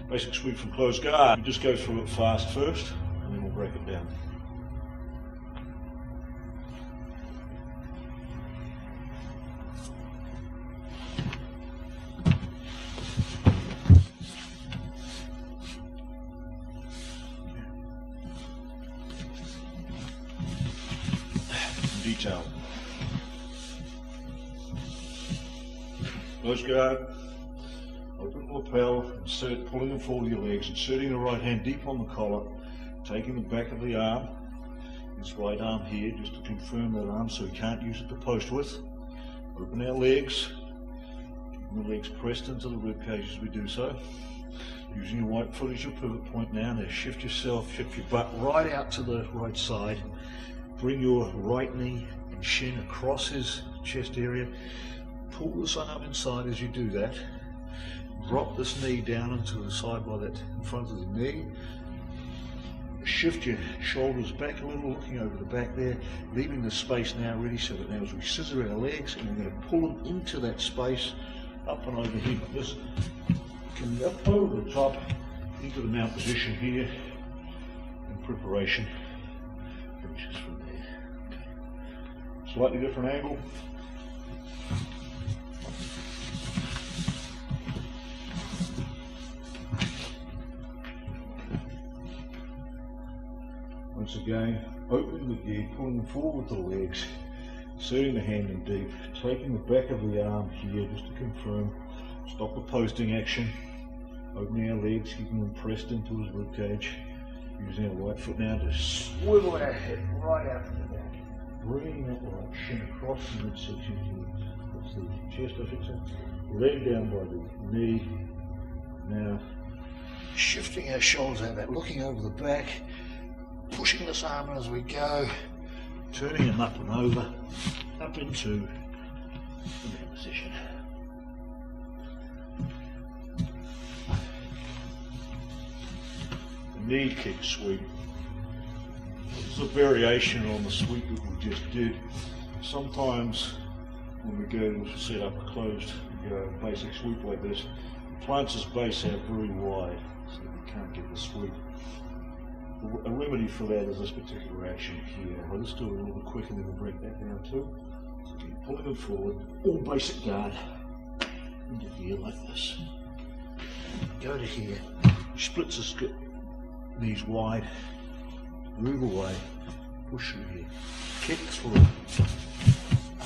Basic sweep from closed guard. You just go through it fast first, and then we'll break it down. Detail. Close guard, open lapel, insert, pulling and forward your legs, inserting the right hand deep on the collar, taking the back of the arm, this right arm here, just to confirm that arm so we can't use it to post with. Open our legs, keeping the legs pressed into the rib cage as we do so. Using your right foot as your pivot point now. Now shift yourself, shift your butt right out to the right side. Bring your right knee and shin across his chest area. Pull this arm inside as you do that. Drop this knee down into the side by that in front of the knee. Shift your shoulders back a little, looking over the back there, leaving the space now ready so that now as we scissor our legs, and we're going to pull them into that space, up and over here like this. Coming up over the top into the mount position here in preparation. Finishes from there. Okay. Slightly different angle. Once again, opening the gi, pulling them forward with the legs, inserting the hand in deep, taking the back of the arm here just to confirm, stop the posting action, opening our legs, keeping them pressed into his rib cage, using our right foot now to swivel our head right out to the back, bringing that right shin across the midsection here, across the chest I should say, leg down by the knee, now shifting our shoulders out back, looking over the back, pushing this arm in as we go, turning him up and over, up into the knee position. The knee kick sweep. This is a variation on the sweep that we just did. Sometimes when we go to set up a closed basic sweep like this, the plantar's base out very wide, so we can't get the sweep. A remedy for that is this particular action here. I'll just do it a little bit quicker, then we'll break that down too. So keep pulling it forward, all basic guard, into here like this. Go to here, splits the knees wide, move away, push through here, kick through, up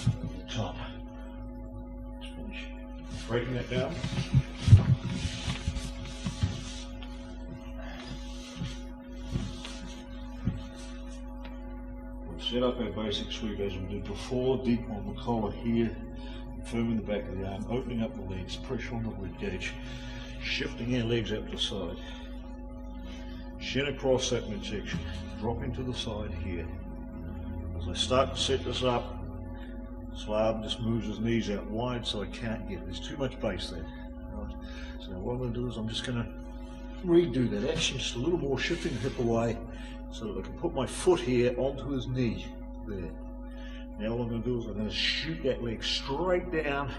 over the top. Just finish. Breaking that down. Set up our basic sweep as we did before, deep on the collar here, firming the back of the arm, opening up the legs, pressure on the rib cage, shifting our legs out to the side, shin across that midsection, dropping to the side here. As I start to set this up, Slav just moves his knees out wide so I can't get it. There's too much base there. Right. So now what I'm going to do is I'm just going to redo that action, just a little more, shifting the hip away, so that I can put my foot here onto his knee, there. Now what I'm going to do is I'm going to shoot that leg straight down,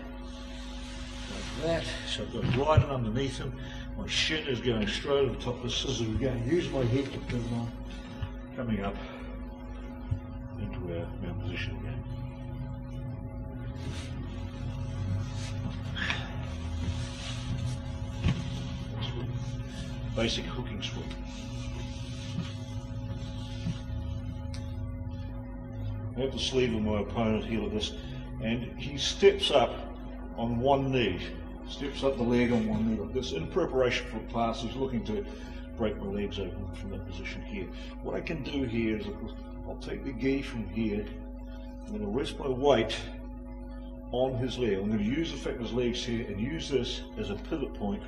like that, so I've got it right underneath him. My shin is going straight over the top of the scissors again, use my head to put him on, coming up into our mount position again. Basic hooking sweep. I have the sleeve of my opponent here like this, and he steps up on one knee, steps up the leg on one knee like this, in preparation for a pass. He's looking to break my legs open from that position here. What I can do here is I'll take the gi from here, I'm going to rest my weight on his leg. I'm going to use the fact of his legs here and use this as a pivot point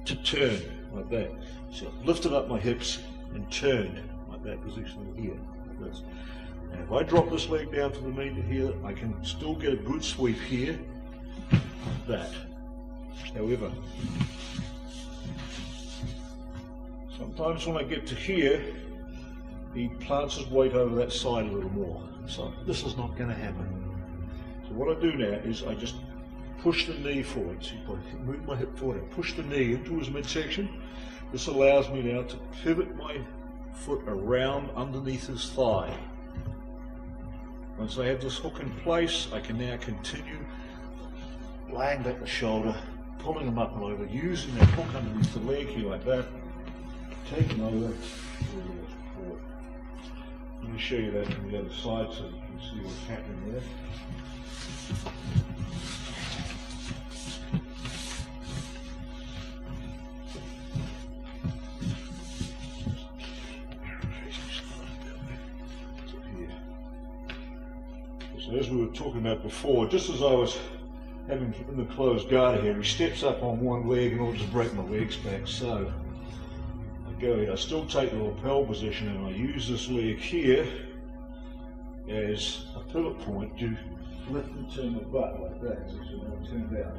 to turn like that. So I've lifted up my hips and turned like that position here, like this. Now if I drop this leg down to the meter here, I can still get a good sweep here, like that. However, sometimes when I get to here, he plants his weight over that side a little more. So this is not going to happen. So what I do now is I just push the knee forward. See, if I move my hip forward and push the knee into his midsection, this allows me now to pivot my foot around underneath his thigh. Once I have this hook in place, I can now continue laying back the shoulder, pulling him up and over, using that hook underneath the leg here like that, take him over, forward. Let me show you that from the other side so you can see what's happening there. So as we were talking about before, just as I was having in the closed guard here, he steps up on one leg in order to break my legs back. So I go here, I still take the lapel position and I use this leg here as a pivot point to lift and turn the butt like that, so it's now turned out.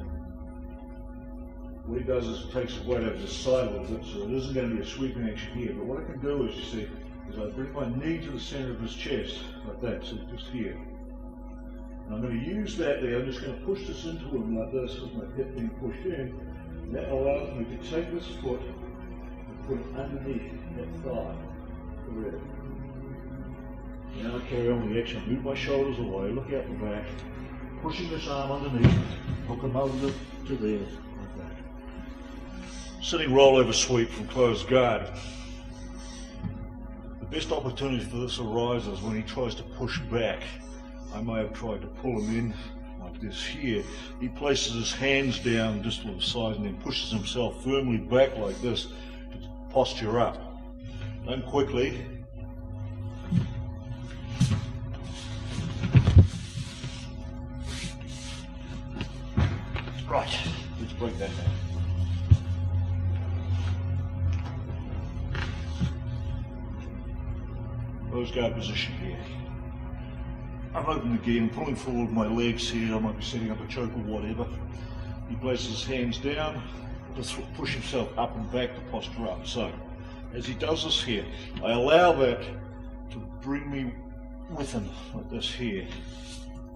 What he does is takes the weight over the side a little bit, so there isn't going to be a sweeping action here. But what I can do is, you see, is I bring my knee to the center of his chest, like that, so just here. And I'm going to use that there, I'm just going to push this into him like this with my hip being pushed in. And that allows me to take this foot and put it underneath that thigh. Now I carry on with the action, move my shoulders away, look out the back, pushing this arm underneath, hook him over to there, like that. Sitting rollover sweep from closed guard. The best opportunity for this arises when he tries to push back. I may have tried to pull him in like this here. He places his hands down just to the side and then pushes himself firmly back like this to posture up. Done quickly. Right, let's break that down. Closed guard position here. I'm open again, pulling forward my legs here. I might be setting up a choke or whatever. He places his hands down, just push himself up and back to posture up. So, as he does this here, I allow that to bring me with him like this here.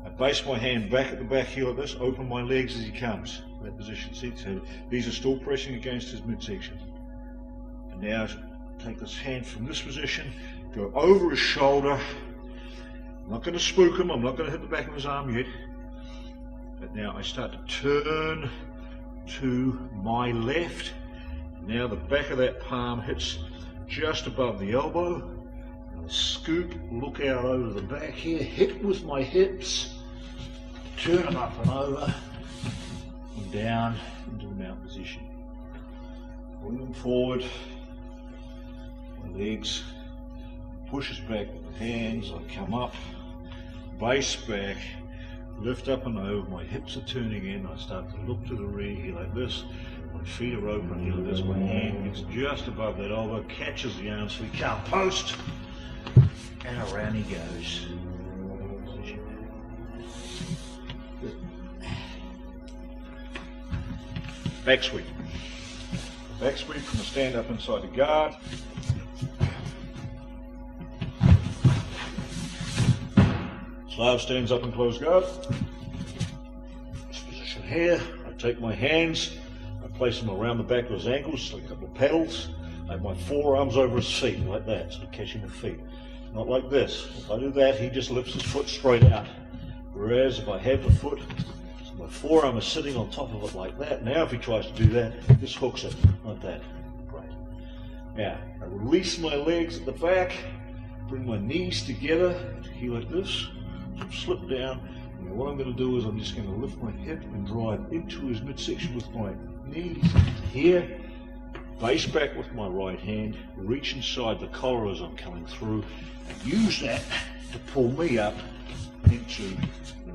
I base my hand back at the back here like this, open my legs as he comes. That position, see, so these are still pressing against his midsection. And now take this hand from this position, go over his shoulder. I'm not going to spook him, I'm not going to hit the back of his arm yet. But now I start to turn to my left. Now the back of that palm hits just above the elbow. I scoop, look out over the back here, hit with my hips, turn them up and over, and down into the mount position. Pulling them forward, my legs, pushes back with the hands, I come up, base back, lift up and over, my hips are turning in, I start to look to the rear here like this, my feet are open here like this, my hand gets just above that elbow, catches the arm, so we can't post, and around he goes. Back sweep. Back sweep from the stand up inside the guard. Slav stands up in closed guard. This position here, I take my hands, I place them around the back of his ankles, like a couple of paddles. I have my forearms over his feet, like that, so catching the feet. Not like this. If I do that, he just lifts his foot straight out. Whereas if I have the foot, so my forearm is sitting on top of it like that. Now if he tries to do that, this hooks it, like that. Great. Now, I release my legs at the back, bring my knees together, here like this. Slip down, and what I'm going to do is I'm just going to lift my hip and drive into his midsection with my knees here, base back with my right hand, reach inside the collar as I'm coming through, and use that to pull me up into the